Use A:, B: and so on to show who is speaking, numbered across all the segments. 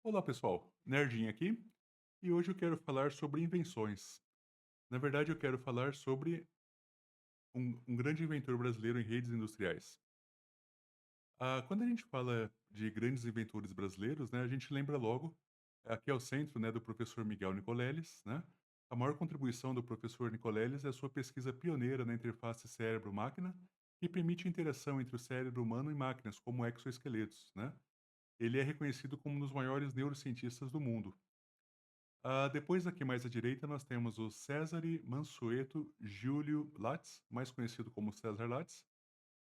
A: Olá pessoal, Nerdinho aqui e hoje eu quero falar sobre invenções. Na verdade, eu quero falar sobre um grande inventor brasileiro em redes industriais. Quando a gente fala de grandes inventores brasileiros, né, a gente lembra logo, aqui ao centro, né, do professor Miguel Nicoleles, né? A maior contribuição do professor Nicoleles é a sua pesquisa pioneira na interface cérebro-máquina, que permite a interação entre o cérebro humano e máquinas, como exoesqueletos, né? Ele é reconhecido como um dos maiores neurocientistas do mundo. Depois aqui mais à direita nós temos o Cesare Mansueto Giulio Lattes, mais conhecido como César Lattes,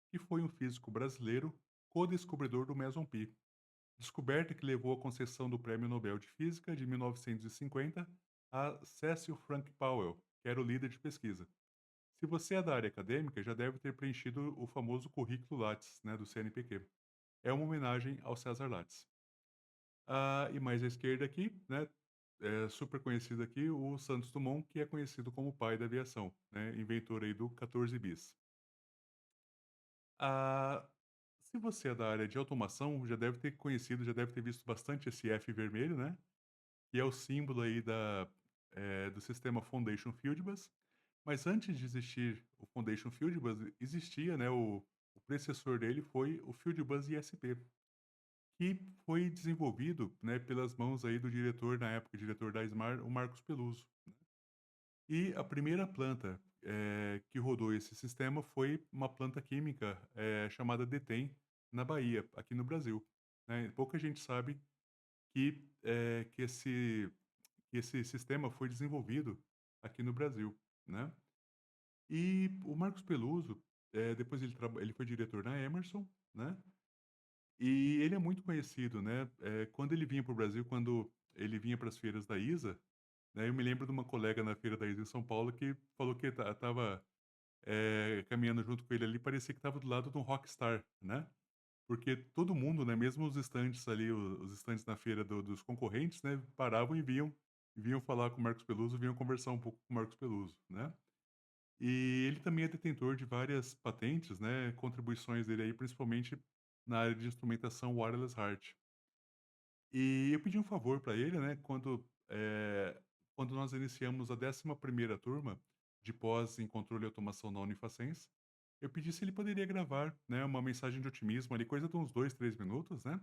A: que foi um físico brasileiro co-descobridor do meson pi, descoberta que levou à concessão do Prêmio Nobel de Física de 1950 a Cecil Frank Powell, que era o líder de pesquisa. Se você é da área acadêmica, já deve ter preenchido o famoso currículo Lattes, né, do CNPq. É uma homenagem ao César Lattes. E mais à esquerda aqui, né, é super conhecido aqui, o Santos Dumont, que é conhecido como o pai da aviação, né, inventor aí do 14 bis. Ah, Se você é da área de automação, já deve ter conhecido, já deve ter visto bastante esse F vermelho, né, que é o símbolo aí do sistema Foundation Fieldbus. Mas antes de existir o Foundation Fieldbus, existia, né, o predecessor dele foi o Fieldbus ISP, que foi desenvolvido, né, pelas mãos aí do diretor, na época, diretor da Smar, o Marcos Peluso. E a primeira planta que rodou esse sistema foi uma planta química chamada Detem, na Bahia, aqui no Brasil. Né? Pouca gente sabe que esse sistema foi desenvolvido aqui no Brasil. Né? E o Marcos Peluso, depois ele foi diretor na Emerson, né? E ele é muito conhecido, né? Quando ele vinha para o Brasil, quando ele vinha para as feiras da ISA, né, eu me lembro de uma colega na feira da ISA em São Paulo que falou que estava caminhando junto com ele ali, parecia que estava do lado de um rockstar, né? Porque todo mundo, né, mesmo os estandes ali, os estandes na feira dos concorrentes, né, paravam e vinham falar com o Marcos Peluso, vinham conversar um pouco com o Marcos Peluso, né? E ele também é detentor de várias patentes, né, contribuições dele aí, principalmente na área de instrumentação wireless HART. E eu pedi um favor para ele, né, quando nós iniciamos a 11ª turma de pós em controle e automação na Unifacens, eu pedi se ele poderia gravar, né, uma mensagem de otimismo ali, coisa de uns 2, 3 minutos, né,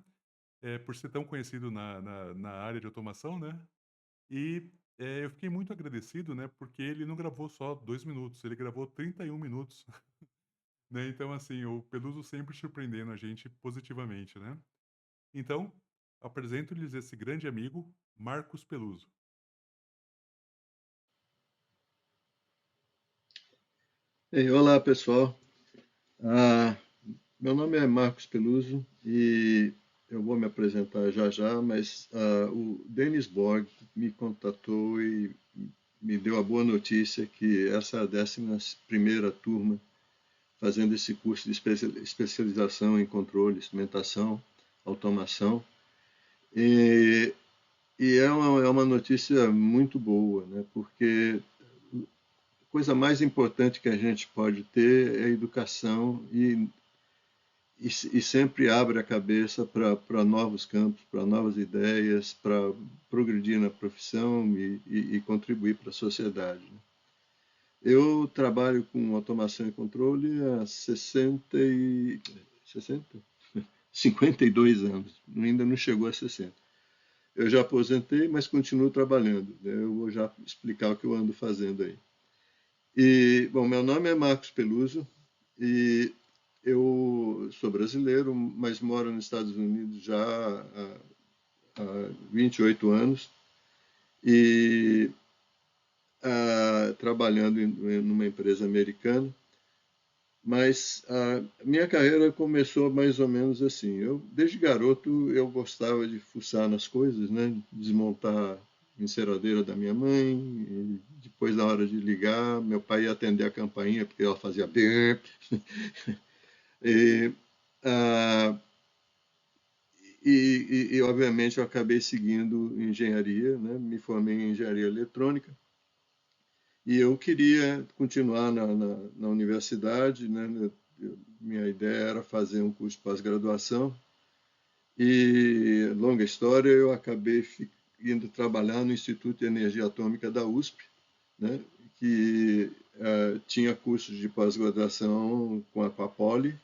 A: por ser tão conhecido na área de automação, né, e eu fiquei muito agradecido, né, porque ele não gravou só 2 minutos, ele gravou 31 minutos, né, então assim, o Peluso sempre surpreendendo a gente positivamente, né. Então, apresento-lhes esse grande amigo, Marcos Peluso.
B: Olá, pessoal. Ah, Meu nome é Marcos Peluso e eu vou me apresentar já já, mas o Denis Borg me contatou e me deu a boa notícia que essa é a 11ª turma fazendo esse curso de especialização em controle, instrumentação, automação. E, e é uma notícia muito boa, né? Porque a coisa mais importante que a gente pode ter é a educação e sempre abre a cabeça para novos campos, para novas ideias, para progredir na profissão e contribuir para a sociedade. Eu trabalho com automação e controle há 60, 52 anos, ainda não chegou a 60. Eu já aposentei, mas continuo trabalhando, né? Eu vou já explicar o que eu ando fazendo aí. Bom, meu nome é Marcos Peluso e eu sou brasileiro, mas moro nos Estados Unidos já há 28 anos e trabalhando numa empresa americana. Mas a minha carreira começou mais ou menos assim. Desde garoto, eu gostava de fuçar nas coisas, né? Desmontar a enceradeira da minha mãe. E depois, na hora de ligar, meu pai ia atender a campainha porque ela fazia bip. E, ah, obviamente, eu acabei seguindo engenharia, né? Me formei em engenharia eletrônica. E eu queria continuar na universidade, né? Minha ideia era fazer um curso de pós-graduação. E, longa história, eu acabei indo trabalhar no Instituto de Energia Atômica da USP, né, que tinha cursos de pós-graduação com a Poli,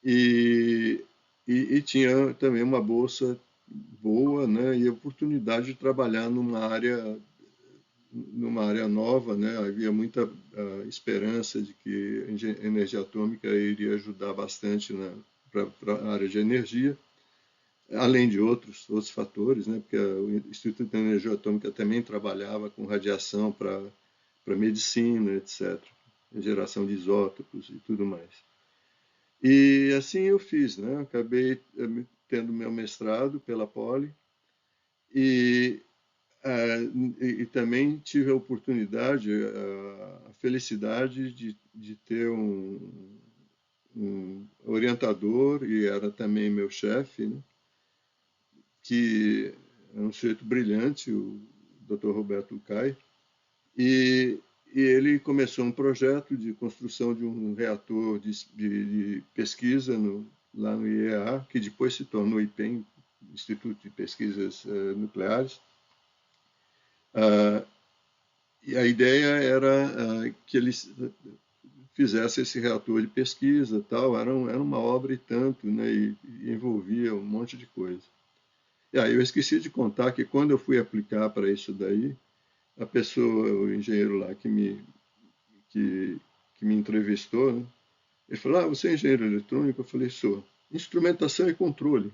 B: e, e tinha também uma bolsa boa, né, e oportunidade de trabalhar numa área nova, né? Havia muita esperança de que a energia atômica iria ajudar bastante para a área de energia, além de outros fatores, né? Porque o Instituto de Energia Atômica também trabalhava com radiação para medicina, etc., geração de isótopos e tudo mais. E assim eu fiz, né? Acabei tendo meu mestrado pela Poli e ah, e também tive a oportunidade, a felicidade de ter um orientador, e era também meu chefe, né, que é um sujeito brilhante, o Dr. Roberto Cai, e, e ele começou um projeto de construção de um reator de pesquisa lá no IEA, que depois se tornou IPEM, Instituto de Pesquisas Nucleares. Ah, E a ideia era que eles fizessem esse reator de pesquisa, tal. Era uma obra e tanto, né? E envolvia um monte de coisa. E aí eu esqueci de contar que quando eu fui aplicar para isso daí, a pessoa, o engenheiro lá que, que me entrevistou, né? Ele falou: "Ah, você é engenheiro eletrônico?" Eu falei: "Sou." "Instrumentação e controle."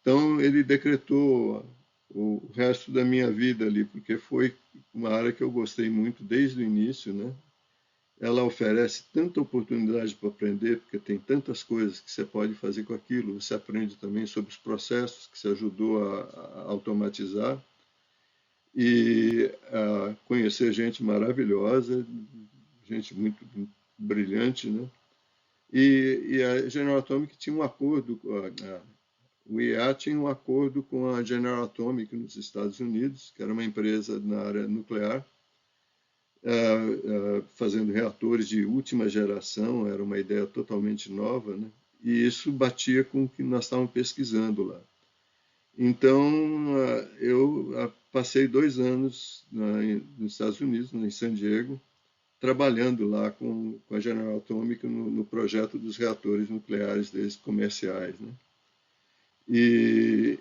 B: Então ele decretou o resto da minha vida ali, porque foi uma área que eu gostei muito desde o início, né? Ela oferece tanta oportunidade para aprender, porque tem tantas coisas que você pode fazer com aquilo. Você aprende também sobre os processos que você ajudou a automatizar e a conhecer gente maravilhosa, gente muito brilhante, né? E a General Atomic tinha um acordo, o IEA tinha um acordo com a General Atomic nos Estados Unidos, que era uma empresa na área nuclear, fazendo reatores de última geração, era uma ideia totalmente nova, né? E isso batia com o que nós estávamos pesquisando lá. Então, eu passei 2 anos nos Estados Unidos, em San Diego, trabalhando lá com a General Atomic no projeto dos reatores nucleares deles comerciais, né? E,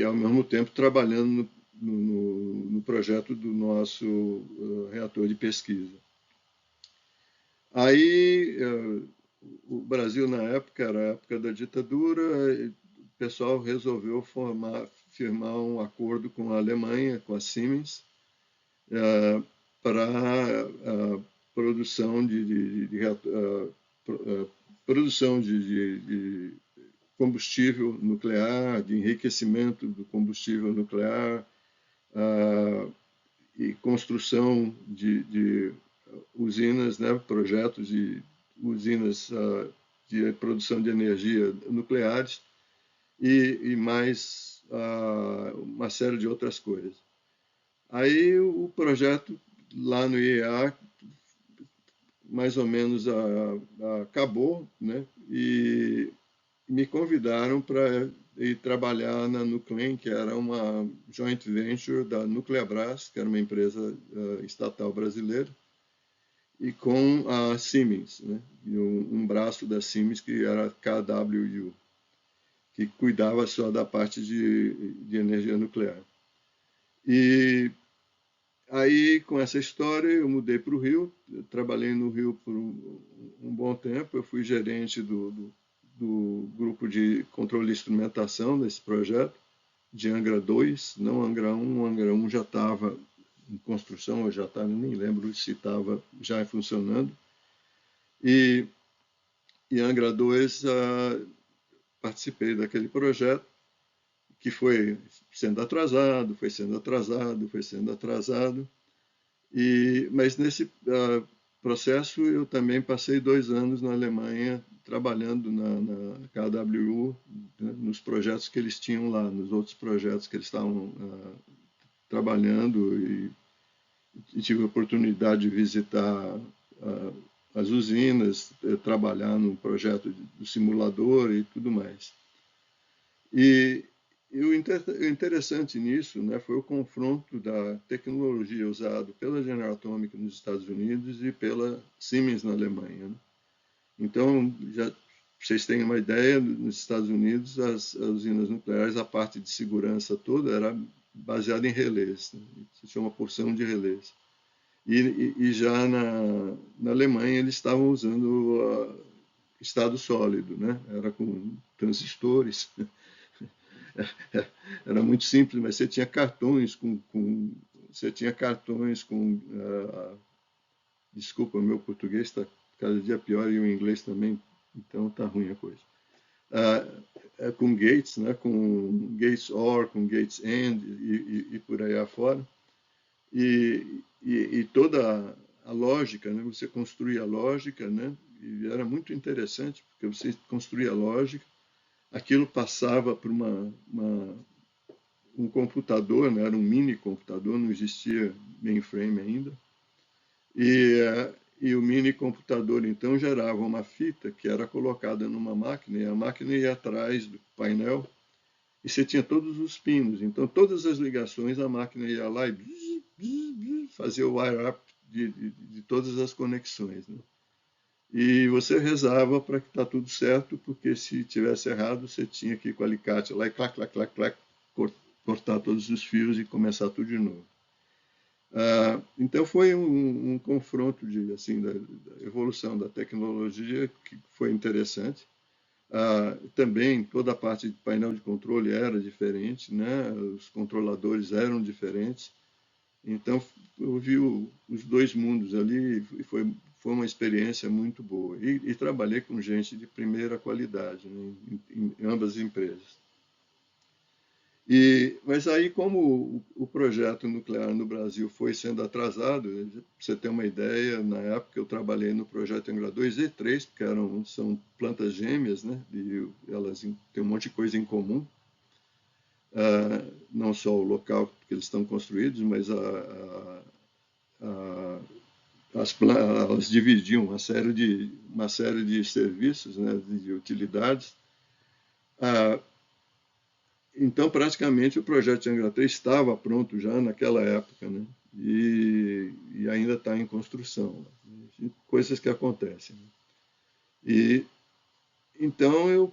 B: ao mesmo tempo, trabalhando no projeto do nosso reator de pesquisa. Aí, o Brasil, na época, era a época da ditadura, e o pessoal resolveu firmar um acordo com a Alemanha, com a Siemens, para a produção produção de combustível nuclear, de enriquecimento do combustível nuclear, e construção de usinas, né, projetos de usinas de produção de energia nucleares e mais uma série de outras coisas. Aí o projeto lá no IEA mais ou menos acabou, né? E me convidaram para ir trabalhar na Nuclem, que era uma joint venture da Nucleabras, que era uma empresa estatal brasileira, e com a Siemens, né? E um braço da Siemens que era KWU, que cuidava só da parte de energia nuclear. E aí, com essa história, eu mudei para o Rio, trabalhei no Rio por um bom tempo, eu fui gerente do grupo de controle e instrumentação desse projeto, de Angra 2, não Angra 1, o Angra 1 já estava em construção, eu já estava, nem lembro se estava já funcionando, e, Angra 2 participei daquele projeto, que foi sendo atrasado, foi sendo atrasado, foi sendo atrasado, mas nesse processo eu também passei 2 anos na Alemanha trabalhando na KWU, né, nos projetos que eles tinham lá, nos outros projetos que eles estavam trabalhando, e tive a oportunidade de visitar as usinas, trabalhar no projeto do simulador e tudo mais. E, o interessante nisso, né, foi o confronto da tecnologia usada pela General Atomic nos Estados Unidos e pela Siemens na Alemanha, né? Então, já vocês têm uma ideia, nos Estados Unidos, as usinas nucleares, a parte de segurança toda era baseada em relés, né? Você tinha uma porção de relés. E já na Alemanha eles estavam usando estado sólido, né? Era com transistores. Era muito simples, mas você tinha cartões você tinha cartões com desculpa, o meu português está cada dia pior e o inglês também, então tá ruim a coisa. Com gates, né? Com gates OR, com gates AND e por aí afora. E toda a lógica, né? Você construía a lógica, né? E era muito interessante, porque você construía a lógica, aquilo passava por um computador, né? Era um mini computador, não existia mainframe ainda, e o mini computador então gerava uma fita que era colocada numa máquina, e a máquina ia atrás do painel, e você tinha todos os pinos, então todas as ligações a máquina ia lá e fazia o wire up de todas as conexões, né? E você rezava para que tá tudo certo, porque se tivesse errado, você tinha que ir com o alicate lá e clac, clac, clac, clac, cortar todos os fios e começar tudo de novo. Então foi um confronto assim, da evolução da tecnologia que foi interessante. Também toda a parte de painel de controle era diferente, né? Os controladores eram diferentes. Então eu vi os dois mundos ali e foi uma experiência muito boa. E trabalhei com gente de primeira qualidade, né? Em ambas as empresas. Mas aí, como o projeto nuclear no Brasil foi sendo atrasado, para você ter uma ideia, na época eu trabalhei no projeto Angra 2 e 3, porque são plantas gêmeas, né? E elas têm um monte de coisa em comum, não só o local que eles estão construídos, mas a, elas dividiam uma série de serviços, né? De utilidades. Então, praticamente, o projeto de Angra 3 estava pronto já naquela época, né? E ainda está em construção. Coisas que acontecem, né? E então eu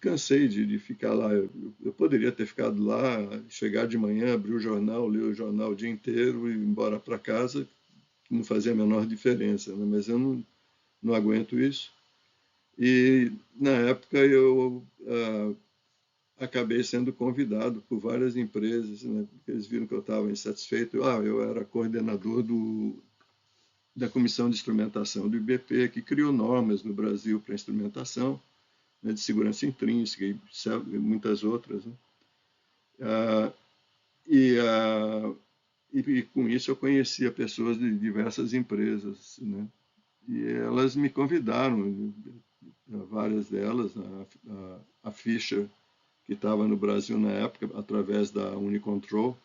B: cansei de ficar lá. Eu poderia ter ficado lá, chegar de manhã, abrir o jornal, ler o jornal o dia inteiro e ir embora para casa, que não fazia a menor diferença, né? Mas eu não aguento isso. E na época eu acabei sendo convidado por várias empresas, né, porque eles viram que eu estava insatisfeito. Eu era coordenador da comissão de instrumentação do IBP, que criou normas no Brasil para instrumentação, né, de segurança intrínseca e muitas outras, né? Ah, e, ah, e com isso eu conhecia pessoas de diversas empresas, né? E elas me convidaram, várias delas, a Fischer, que estava no Brasil na época, através da Unicontrol,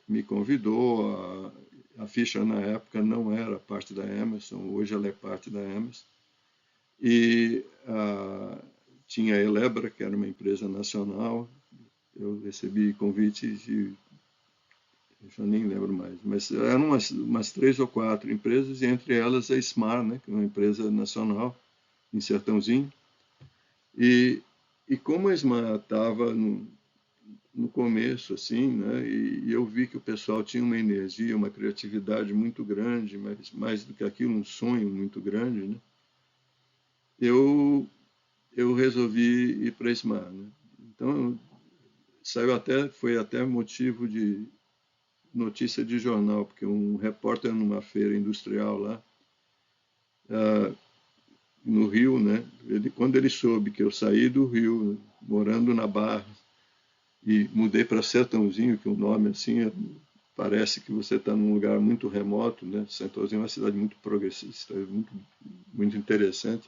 B: me convidou. A Fischer, na época, não era parte da Emerson, hoje ela é parte da Emerson. E tinha a Elebra, que era uma empresa nacional. Eu recebi convites de, eu já nem lembro mais, mas eram umas 3 ou 4 empresas, e entre elas a Smar, né, que é uma empresa nacional, em Sertãozinho. E como a Smar estava no começo, assim, né? E eu vi que o pessoal tinha uma energia, uma criatividade muito grande, mas mais do que aquilo, um sonho muito grande, né? Eu, eu resolvi ir para a Smar, né? Então, foi até motivo de notícia de jornal, porque um repórter numa feira industrial lá, no Rio, né? Quando ele soube que eu saí do Rio, morando na Barra, e mudei para Sertãozinho, que o nome assim parece que você está num lugar muito remoto, né? Sertãozinho é uma cidade muito progressista, muito interessante.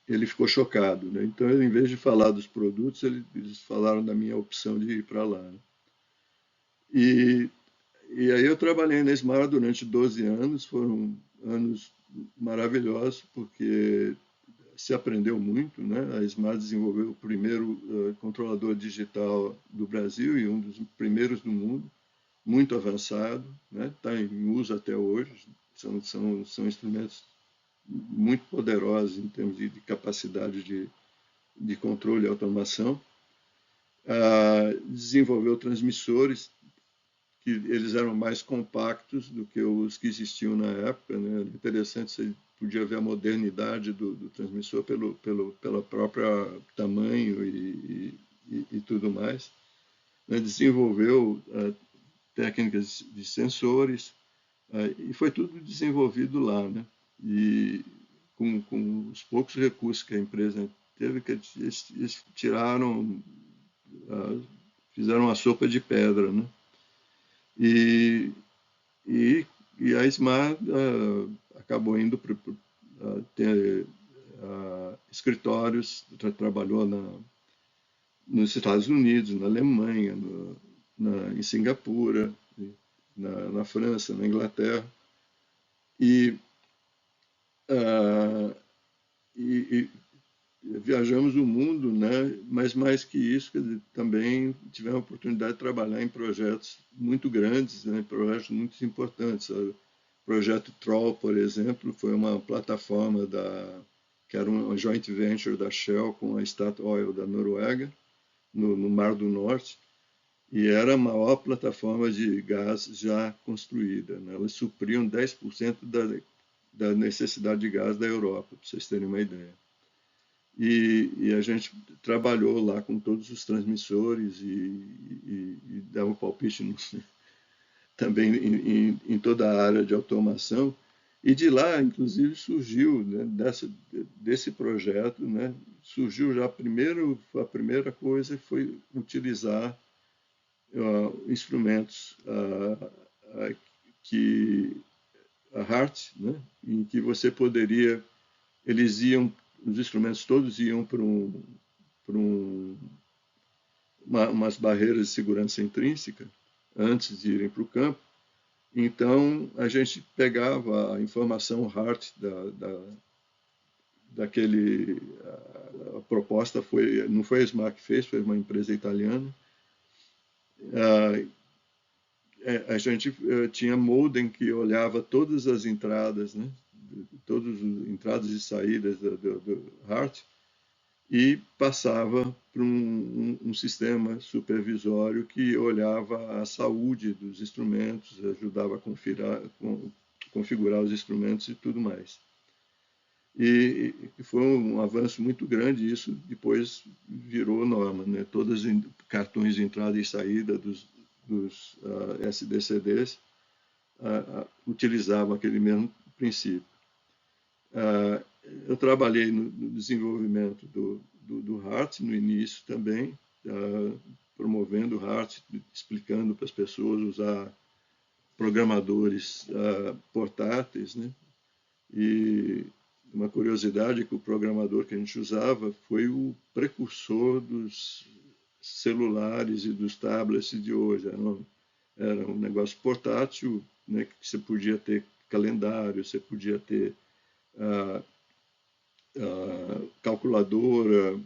B: Ele ficou chocado, né? Então, em vez de falar dos produtos, eles falaram da minha opção de ir para lá, né? E, e aí eu trabalhei na Smara durante 12 anos, foram anos maravilhosos, porque se aprendeu muito, né? A Smart desenvolveu o primeiro controlador digital do Brasil e um dos primeiros do mundo, muito avançado, né? Está em uso até hoje. São instrumentos muito poderosos em termos de capacidade de controle e automação. Desenvolveu transmissores que eles eram mais compactos do que os que existiam na época, né? Era interessante, você podia ver a modernidade do transmissor pela própria tamanho e tudo mais. Né? Desenvolveu técnicas de sensores, e foi tudo desenvolvido lá, né? E com os poucos recursos que a empresa teve, que eles tiraram, fizeram uma sopa de pedra, né? E, e, e a Smart acabou indo para ter escritórios, trabalhou nos Estados Unidos, na Alemanha, em Singapura, na França, na Inglaterra. E, uh, e viajamos o mundo, né? Mas mais que isso, quer dizer, também tivemos a oportunidade de trabalhar em projetos muito grandes, né? Projetos muito importantes. O projeto Troll, por exemplo, foi uma plataforma que era uma joint venture da Shell com a Statoil da Noruega, no Mar do Norte, e era a maior plataforma de gás já construída, né? Elas supriam 10% da necessidade de gás da Europa, para vocês terem uma ideia. E a gente trabalhou lá com todos os transmissores e dava palpite também em toda a área de automação. E de lá, inclusive, surgiu, né, desse projeto, né, surgiu já a primeira coisa foi utilizar instrumentos que a HART, né, em que você poderia, eles iam, os instrumentos todos iam para umas barreiras de segurança intrínseca antes de irem para o campo. Então, a gente pegava a informação HART daquele. A proposta não foi a Smart que fez, foi uma empresa italiana. A gente tinha modem que olhava todas as entradas, né? Todas as entradas e saídas do HART, e passava para um sistema supervisório que olhava a saúde dos instrumentos, ajudava a configurar os instrumentos e tudo mais. E foi um avanço muito grande, isso depois virou norma, né? Todos os cartões de entrada e saída dos SDCDs utilizavam aquele mesmo princípio. Eu trabalhei no desenvolvimento do HART no início também, promovendo o HART, explicando para as pessoas usar programadores portáteis, né? E uma curiosidade é que o programador que a gente usava foi o precursor dos celulares e dos tablets de hoje. Era um negócio portátil, né, que você podia ter calendário, você podia ter calculadora,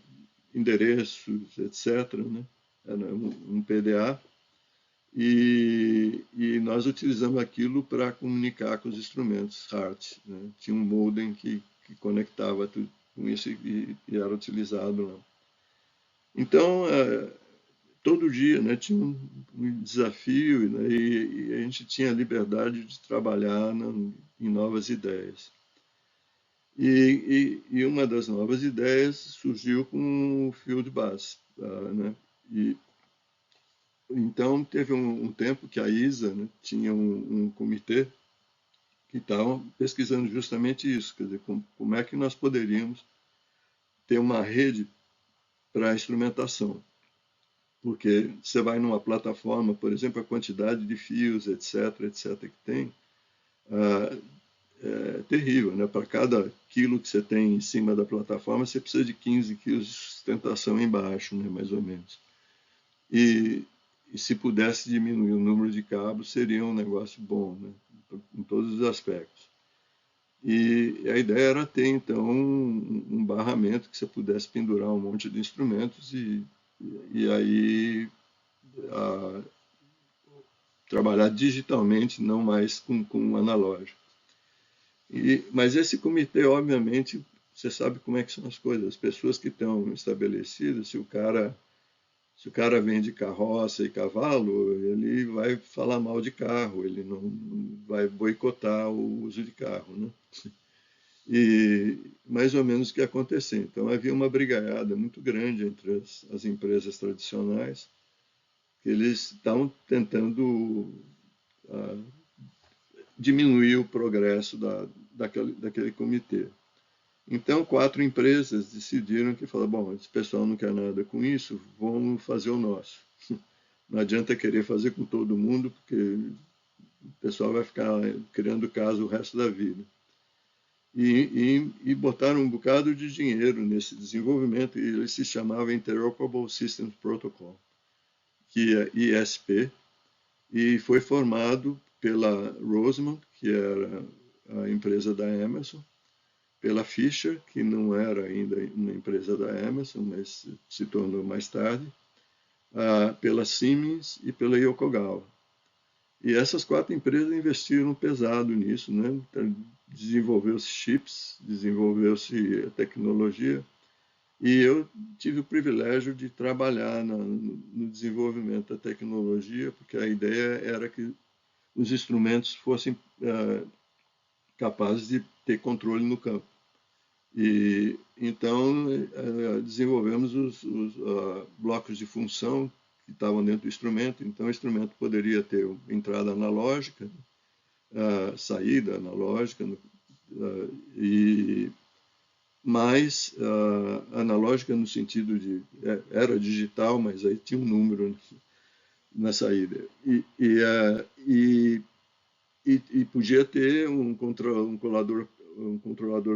B: endereços, etc., né? Era um PDA. E nós utilizamos aquilo para comunicar com os instrumentos HART, né? Tinha um modem que conectava tudo com isso e era utilizado lá. Então, todo dia, né, tinha um desafio, né, e a gente tinha a liberdade de trabalhar em novas ideias. E uma das novas ideias surgiu com o Field Bus, né? E então teve um tempo que a ISA, né, tinha um comitê que estava pesquisando justamente isso, quer dizer, como é que nós poderíamos ter uma rede para instrumentação. Porque você vai numa plataforma, por exemplo, a quantidade de fios, etc., que tem, é terrível, né? Para cada quilo que você tem em cima da plataforma, você precisa de 15 quilos de sustentação embaixo, né? Mais ou menos. E se pudesse diminuir o número de cabos, seria um negócio bom, né? Em todos os aspectos. E a ideia era ter, então, um barramento que você pudesse pendurar um monte de instrumentos e aí a, trabalhar digitalmente, não mais com analógico. Mas esse comitê, obviamente, você sabe como é que são as coisas. As pessoas que estão estabelecidas, se o cara vende carroça e cavalo, ele vai falar mal de carro, ele não vai boicotar o uso de carro, né? E mais ou menos o que aconteceu. Então havia uma brigaiada muito grande entre as empresas tradicionais, que eles estavam tentando ah, diminuir o progresso daquele comitê. Então, 4 empresas decidiram que falaram, bom, esse pessoal não quer nada com isso, vamos fazer o nosso. Não adianta querer fazer com todo mundo, porque o pessoal vai ficar criando caso o resto da vida. E botaram um bocado de dinheiro nesse desenvolvimento, e ele se chamava Interoperable Systems Protocol, que é ISP, e foi formado pela Rosemont, que era a empresa da Emerson, pela Fisher, que não era ainda uma empresa da Emerson, mas se tornou mais tarde, pela Siemens e pela Yokogawa. E essas 4 empresas investiram pesado nisso, né? Então, desenvolveu-se chips, desenvolveu-se tecnologia, e eu tive o privilégio de trabalhar no desenvolvimento da tecnologia, porque a ideia era que os instrumentos fossem capazes de ter controle no campo. E então desenvolvemos os blocos de função que estavam dentro do instrumento. Então o instrumento poderia ter entrada analógica, saída analógica, e mais analógica no sentido de era digital, mas aí tinha um número na saída. E podia ter um controlador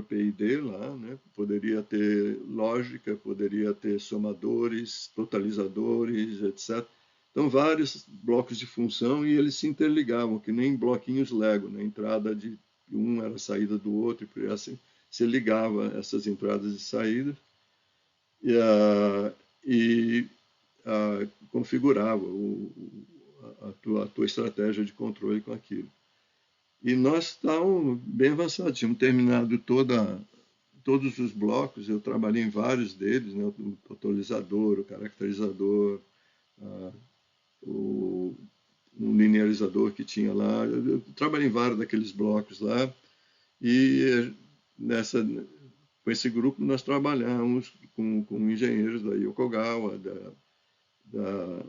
B: PID lá, né? Poderia ter lógica, poderia ter somadores, totalizadores, etc. Então, vários blocos de função e eles se interligavam, que nem bloquinhos Lego, né? A entrada de um era a saída do outro, e assim se ligava essas entradas e saídas e configurava a tua estratégia de controle com aquilo. E nós estávamos bem avançados, tínhamos terminado todos os blocos, eu trabalhei em vários deles, né? O totalizador, o caracterizador, ah, o, um linearizador que tinha lá. Eu trabalhei em vários daqueles blocos lá e nessa, com esse grupo nós trabalhamos com engenheiros da Yokogawa, da,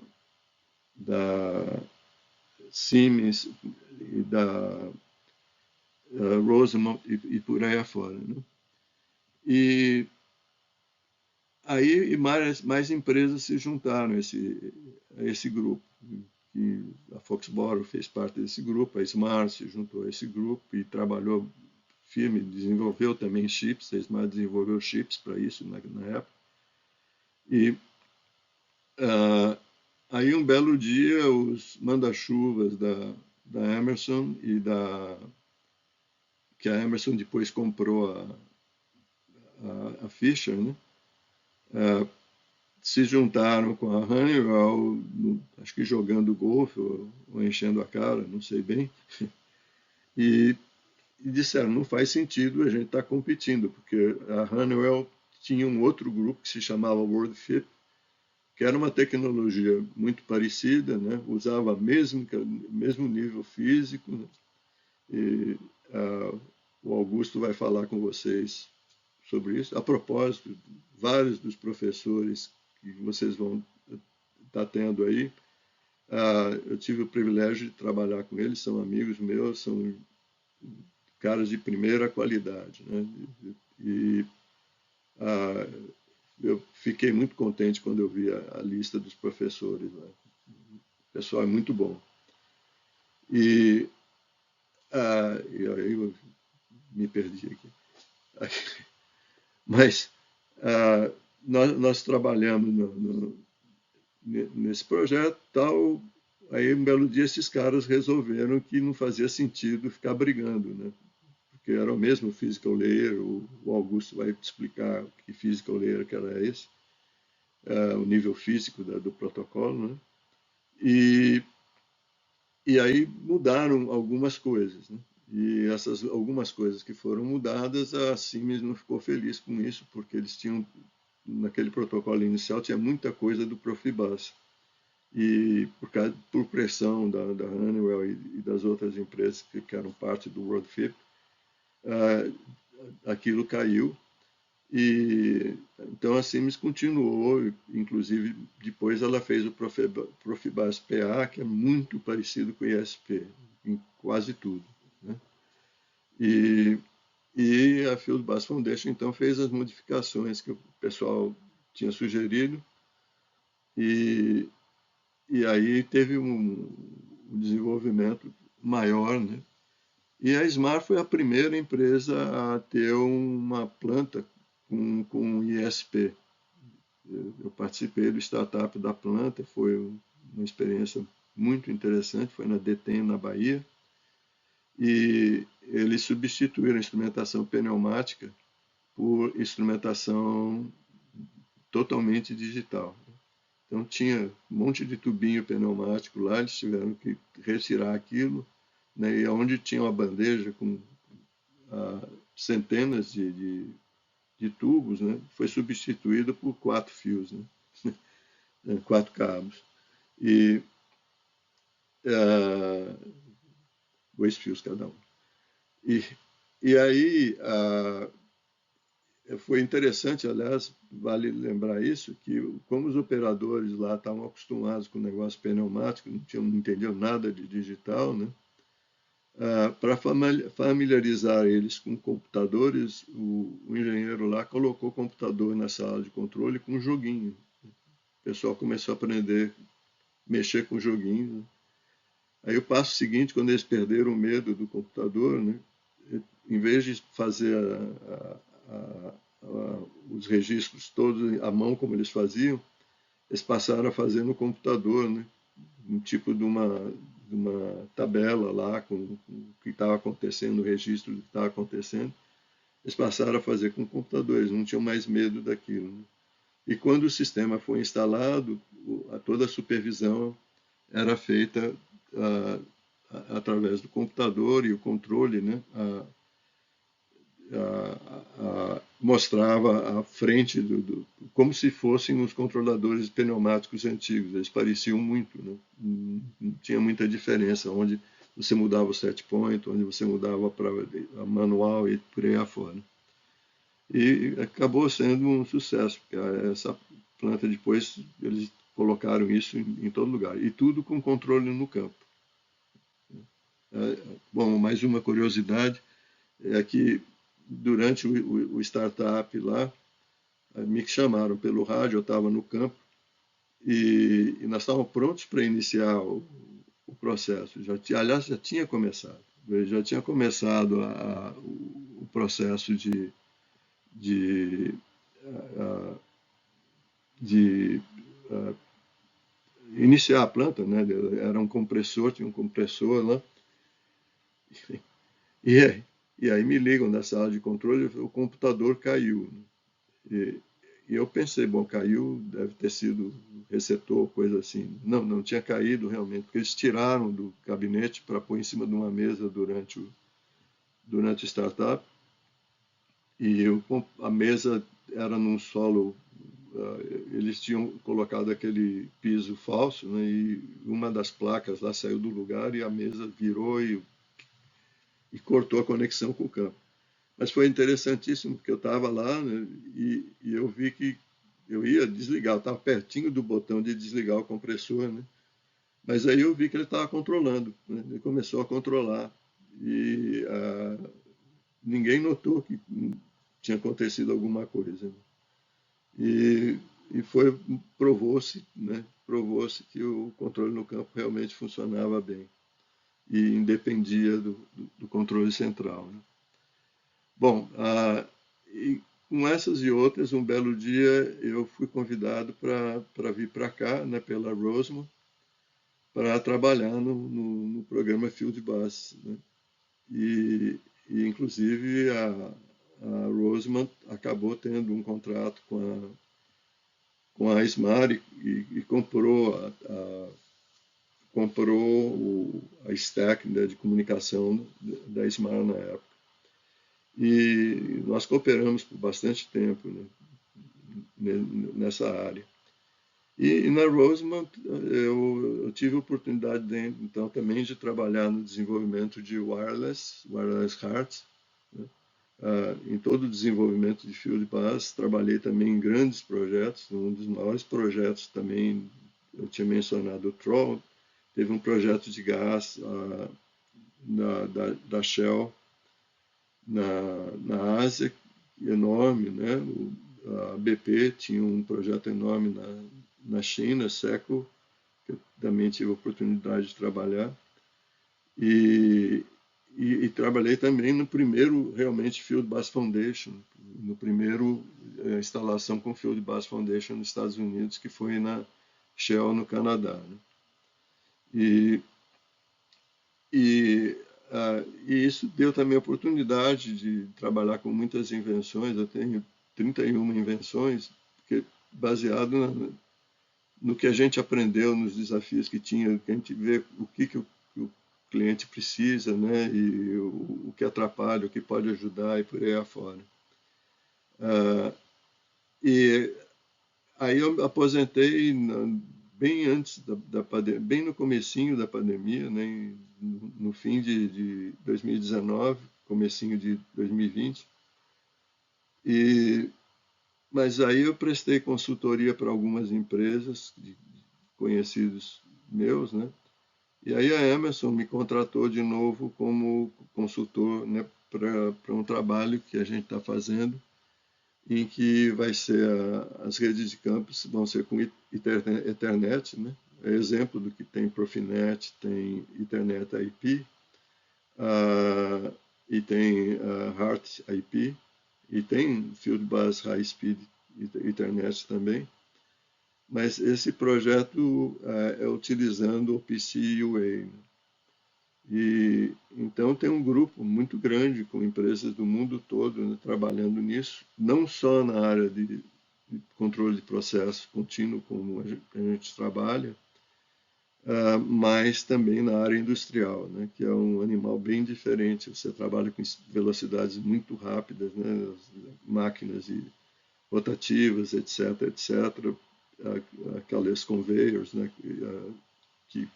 B: da Siemens e da Rosemont e por aí afora, né? E aí mais empresas se juntaram a esse grupo. E a Foxborough fez parte desse grupo, a Smart se juntou a esse grupo e trabalhou firme, desenvolveu também chips, a Smart desenvolveu chips para isso na época. E aí um belo dia os manda-chuvas da Emerson que a Emerson depois comprou a Fisher, né? Se juntaram com a Honeywell, acho que jogando golfe ou enchendo a cara, não sei bem, e, e disseram, não faz sentido a gente estar competindo, porque a Honeywell tinha um outro grupo que se chamava WorldFit, que era uma tecnologia muito parecida, né? Usava mesmo nível físico, né? E o Augusto vai falar com vocês sobre isso. A propósito, vários dos professores que vocês vão estar tendo aí, eu tive o privilégio de trabalhar com eles, são amigos meus, são caras de primeira qualidade, né? E eu fiquei muito contente quando eu vi a lista dos professores, né? O pessoal é muito bom. E aí eu me perdi aqui. Mas nós trabalhamos nesse projeto tal. Aí um belo dia esses caras resolveram que não fazia sentido ficar brigando, né? porque era o mesmo physical layer, o Augusto vai te explicar o que physical layer que era esse, o nível físico do protocolo, né? E, e aí mudaram algumas coisas, né? E essas algumas coisas que foram mudadas, a Siemens não ficou feliz com isso, porque eles tinham, naquele protocolo inicial, tinha muita coisa do Profibus. E por pressão da Honeywell e das outras empresas que eram parte do World FIP, aquilo caiu. E então a Siemens continuou, inclusive depois ela fez o Profibus PA, que é muito parecido com o ISP, em quase tudo, né? E, e a Field Bus Foundation então fez as modificações que o pessoal tinha sugerido, e, e aí teve um desenvolvimento maior, né? E a Smart foi a primeira empresa a ter uma planta com ISP. Eu participei do startup da planta, foi uma experiência muito interessante, foi na DTEM, na Bahia, e eles substituíram a instrumentação pneumática por instrumentação totalmente digital. Então tinha um monte de tubinho pneumático lá, eles tiveram que retirar aquilo, né, e onde tinha uma bandeja com centenas de tubos, né, foi substituída por 4 fios, né, 4 cabos. E 2 fios cada um. E, e aí foi interessante, aliás, vale lembrar isso, que como os operadores lá estavam acostumados com o negócio pneumático, não entendiam nada de digital, né? Para familiarizar eles com computadores, o engenheiro lá colocou o computador na sala de controle com um joguinho. O pessoal começou a aprender a mexer com o joguinho, né? Aí o passo seguinte, quando eles perderam o medo do computador, né, em vez de fazer os registros todos à mão como eles faziam, eles passaram a fazer no computador, né, um tipo de uma tabela lá com o que estava acontecendo, o registro do que estava acontecendo. Eles passaram a fazer com computadores, não tinham mais medo daquilo, né? E quando o sistema foi instalado, toda a supervisão era feita através do computador, e o controle, né, mostrava a frente como se fossem os controladores pneumáticos antigos. Eles pareciam muito, né? Não tinha muita diferença onde você mudava o set point, onde você mudava para manual e por aí afora. E acabou sendo um sucesso, porque essa planta depois eles colocaram isso em todo lugar, e tudo com controle no campo. Bom, mais uma curiosidade é que durante o startup lá, me chamaram pelo rádio, eu estava no campo, e nós estávamos prontos para iniciar o processo. Aliás, já tinha começado. Já tinha começado o processo de, de iniciar a planta, né? Era um compressor, tinha um compressor lá. E, e aí me ligam da sala de controle, o computador caiu, né? E eu pensei, bom, caiu, deve ter sido resetou, coisa assim. Não, não tinha caído realmente, porque eles tiraram do gabinete para pôr em cima de uma mesa durante o startup. E a mesa era num solo, eles tinham colocado aquele piso falso, né, e uma das placas lá saiu do lugar e a mesa virou e cortou a conexão com o campo. Mas foi interessantíssimo, porque eu estava lá, né, e eu vi que eu ia desligar, eu estava pertinho do botão de desligar o compressor, né? Mas aí eu vi que ele estava controlando, né? Ele começou a controlar. E ninguém notou que tinha acontecido alguma coisa, né? E provou-se, né? Provou-se que o controle no campo realmente funcionava bem e independia do controle central, né? Bom, e com essas e outras, um belo dia eu fui convidado para vir para cá, né, pela Rosmo, para trabalhar no programa Field Bus, né? E inclusive a Rosemont acabou tendo um contrato com a Smart e comprou a stack, né, de comunicação da Smart na época. E nós cooperamos por bastante tempo, né, nessa área. E na Rosemont eu tive a oportunidade então também de trabalhar no desenvolvimento de wireless hearts, né? Em todo o desenvolvimento de field bus. Trabalhei também em grandes projetos. Um dos maiores projetos também, eu tinha mencionado o Troll. Teve um projeto de gás da Shell na Ásia, enorme, né? A BP tinha um projeto enorme na China, Seco, que eu também tive a oportunidade de trabalhar. E, e trabalhei também no primeiro, realmente, Field Bus Foundation, no primeiro instalação com Field Bus Foundation nos Estados Unidos, que foi na Shell, no Canadá, né? E, e isso deu também a oportunidade de trabalhar com muitas invenções. Eu tenho 31 invenções, porque baseado no que a gente aprendeu, nos desafios que tinha, que a gente vê que o cliente precisa, né? E o que atrapalha, o que pode ajudar e por aí afora. E aí eu aposentei bem antes da pandemia, bem no comecinho da pandemia, né? No fim de 2019, comecinho de 2020. E, mas aí eu prestei consultoria para algumas empresas de conhecidos meus, né? E aí a Emerson me contratou de novo como consultor, né, para um trabalho que a gente está fazendo, em que vai ser as redes de campus vão ser com Ethernet, né? É exemplo do que tem Profinet, tem Ethernet IP, e tem Heart IP, e tem Field Bus High Speed Ethernet também. Mas esse projeto é utilizando o PCUA, né? E então tem um grupo muito grande com empresas do mundo todo, né, trabalhando nisso, não só na área de controle de processo contínuo, como a gente trabalha, mas também na área industrial, né, que é um animal bem diferente. Você trabalha com velocidades muito rápidas, né, máquinas e rotativas, etc, etc, aquelas conveyors, né, que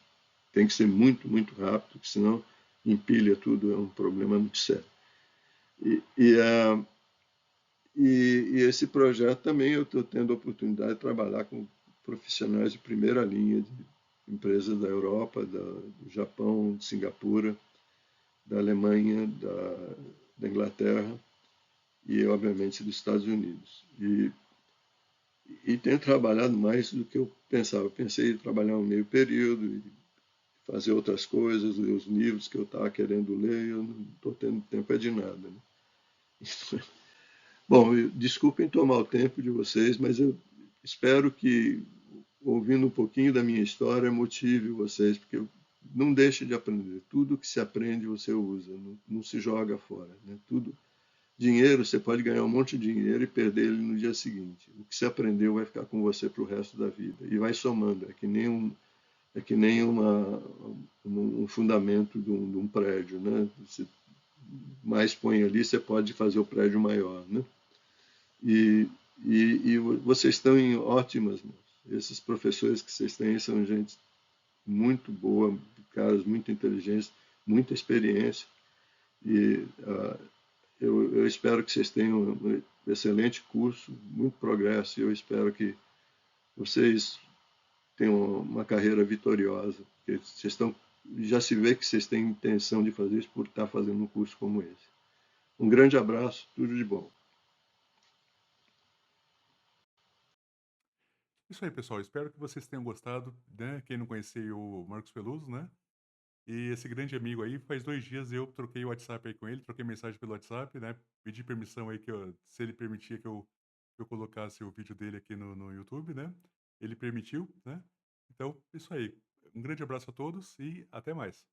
B: tem que ser muito, muito rápido, porque senão empilha tudo, é um problema muito sério. E, e, uh, e esse projeto também eu estou tendo a oportunidade de trabalhar com profissionais de primeira linha, de empresas da Europa, do Japão, de Singapura, da Alemanha, da Inglaterra e, obviamente, dos Estados Unidos. E tenho trabalhado mais do que eu pensava. Eu pensei em trabalhar um meio período e fazer outras coisas, ler os livros que eu estava querendo ler, e eu não estou tendo tempo de nada, né? Bom, desculpem tomar o tempo de vocês, mas eu espero que, ouvindo um pouquinho da minha história, motive vocês, porque não deixe de aprender. Tudo que se aprende, você usa, não se joga fora, né? Tudo. Dinheiro, você pode ganhar um monte de dinheiro e perder ele no dia seguinte. O que você aprendeu vai ficar com você para o resto da vida. E vai somando. É que nem um fundamento de um prédio, né? Você mais põe ali, você pode fazer o prédio maior, né? E, e vocês estão em ótimas mãos. Esses professores que vocês têm são gente muito boa, caras muito inteligentes, muita experiência. E eu espero que vocês tenham um excelente curso, muito progresso. E eu espero que vocês tenham uma carreira vitoriosa. Porque vocês estão, já se vê que vocês têm intenção de fazer isso por estar fazendo um curso como esse. Um grande abraço, tudo de bom.
A: Isso aí, pessoal. Espero que vocês tenham gostado, né? Quem não conhecia o Marcos Peluso, né? E esse grande amigo aí, faz 2 dias eu troquei o WhatsApp aí com ele, troquei mensagem pelo WhatsApp, né? Pedi permissão aí se ele permitia que eu colocasse o vídeo dele aqui no YouTube, né? Ele permitiu, né? Então, isso aí. Um grande abraço a todos e até mais.